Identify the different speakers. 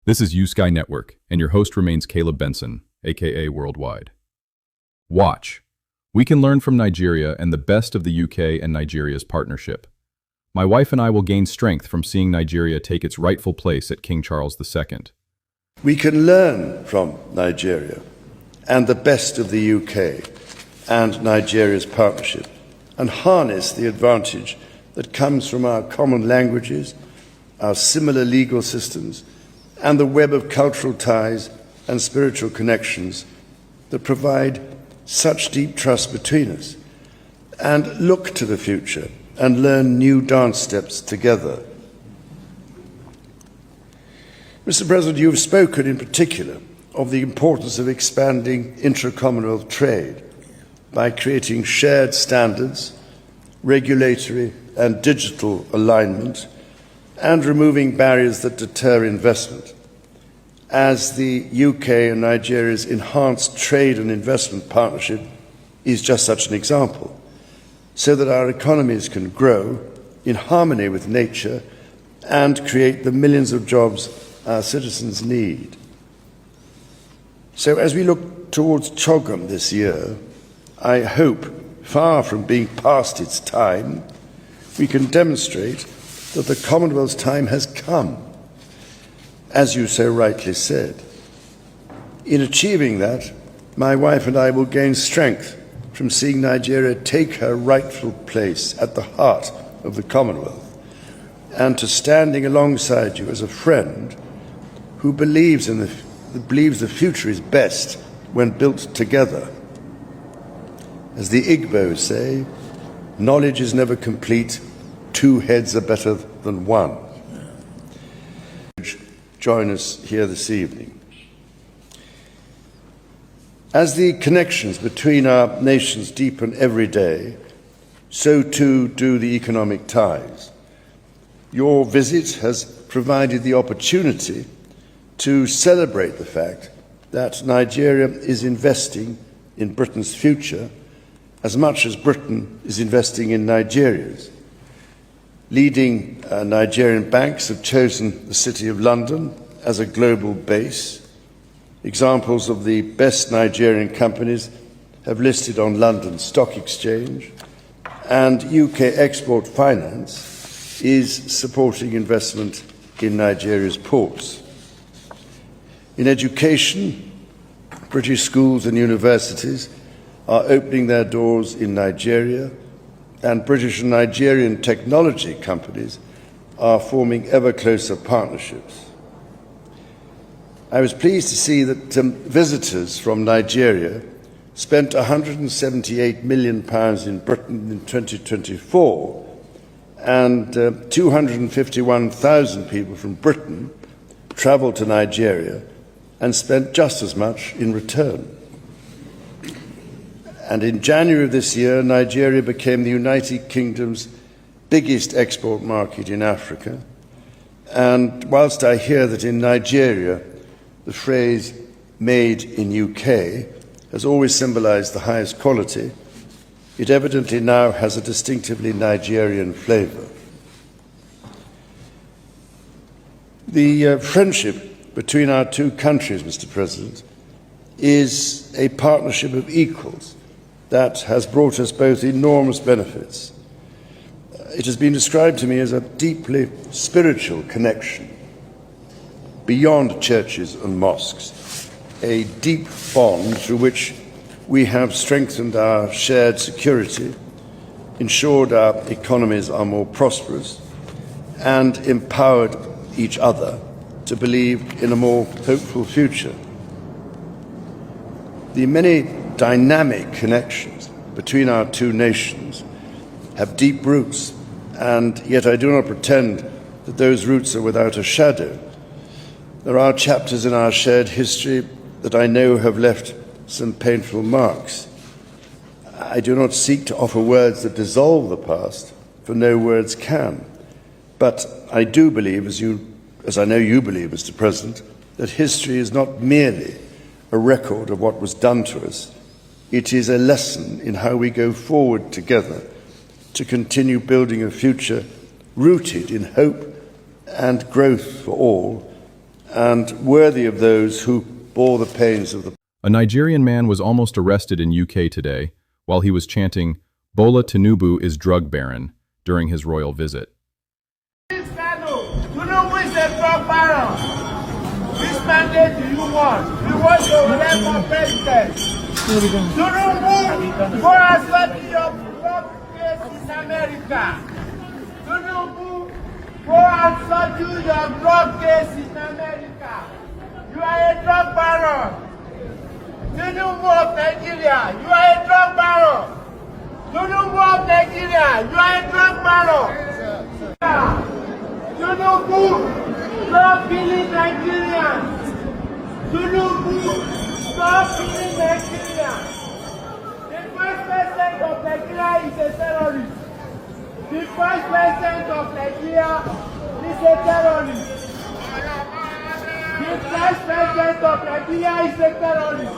Speaker 1: This is U-Sky Network, and your host remains Caleb Benson, aka Worldwide. Watch. We can learn from Nigeria and the best of the UK and Nigeria's partnership. My wife and I will gain strength from seeing Nigeria take its rightful place at King Charles II.
Speaker 2: We can learn from Nigeria and the best of the UK and Nigeria's partnership and harness the advantage that comes from our common languages, our similar legal systems, and the web of cultural ties and spiritual connections that provide such deep trust between us, and look to the future and learn new dance steps together. Mr. President, you have spoken in particular of the importance of expanding intra-Commonwealth trade by creating shared standards, regulatory and digital alignment, and removing barriers that deter investment. As the UK and Nigeria's enhanced trade and investment partnership is just such an example, so that our economies can grow in harmony with nature and create the millions of jobs our citizens need. So as we look towards CHOGM this year, I hope, far from being past its time, we can demonstrate that the Commonwealth's time has come, as you so rightly said. In achieving that, my wife and I will gain strength from seeing Nigeria take her rightful place at the heart of the Commonwealth, and to standing alongside you as a friend who believes the future is best when built together. As the Igbos say, knowledge is never complete, two heads are better than one. Join us here this evening. As the connections between our nations deepen every day, so too do the economic ties. Your visit has provided the opportunity to celebrate the fact that Nigeria is investing in Britain's future as much as Britain is investing in Nigeria's. Leading Nigerian banks have chosen the City of London as a global base. Examples of the best Nigerian companies have listed on London Stock Exchange, and UK Export Finance is supporting investment in Nigeria's ports. In education, British schools and universities are opening their doors in Nigeria, and British and Nigerian technology companies are forming ever closer partnerships. I was pleased to see that visitors from Nigeria spent £178 million in Britain in 2024, and 251,000 people from Britain travelled to Nigeria and spent just as much in return. And in January of this year, Nigeria became the United Kingdom's biggest export market in Africa. And whilst I hear that in Nigeria, the phrase "made in UK" has always symbolised the highest quality, it evidently now has a distinctively Nigerian flavour. The friendship between our two countries, Mr. President, is a partnership of equals that has brought us both enormous benefits. It has been described to me as a deeply spiritual connection beyond churches and mosques, a deep bond through which we have strengthened our shared security, ensured our economies are more prosperous, and empowered each other to believe in a more hopeful future. The many dynamic connections between our two nations have deep roots, and yet I do not pretend that those roots are without a shadow. There are chapters in our shared history that I know have left some painful marks. I do not seek to offer words that dissolve the past, for no words can. But I do believe, as I know you believe, Mr. President, that history is not merely a record of what was done to us. It is a lesson in how we go forward together to continue building a future rooted in hope and growth for all, and worthy of those who bore the pains of the.
Speaker 1: A Nigerian man was almost arrested in UK today while he was chanting, "Bola Tinubu is drug baron," during his royal visit.
Speaker 3: This fellow, Tinubu is a drug baron. Which mandate do you want? You want to elect for president. Tinubu, go and study your drug case in America. Tinubu, go and study your drug case in America. You are a drug baron. Tinubu of Nigeria, you are a drug baron. Tinubu of Nigeria, you are a drug baron. Tinubu, stop killing Nigerians. Tinubu, stop killing Nigerians. The first president of Nigeria is a terrorist. The first president of Nigeria is a terrorist. The first president of Nigeria is a terrorist.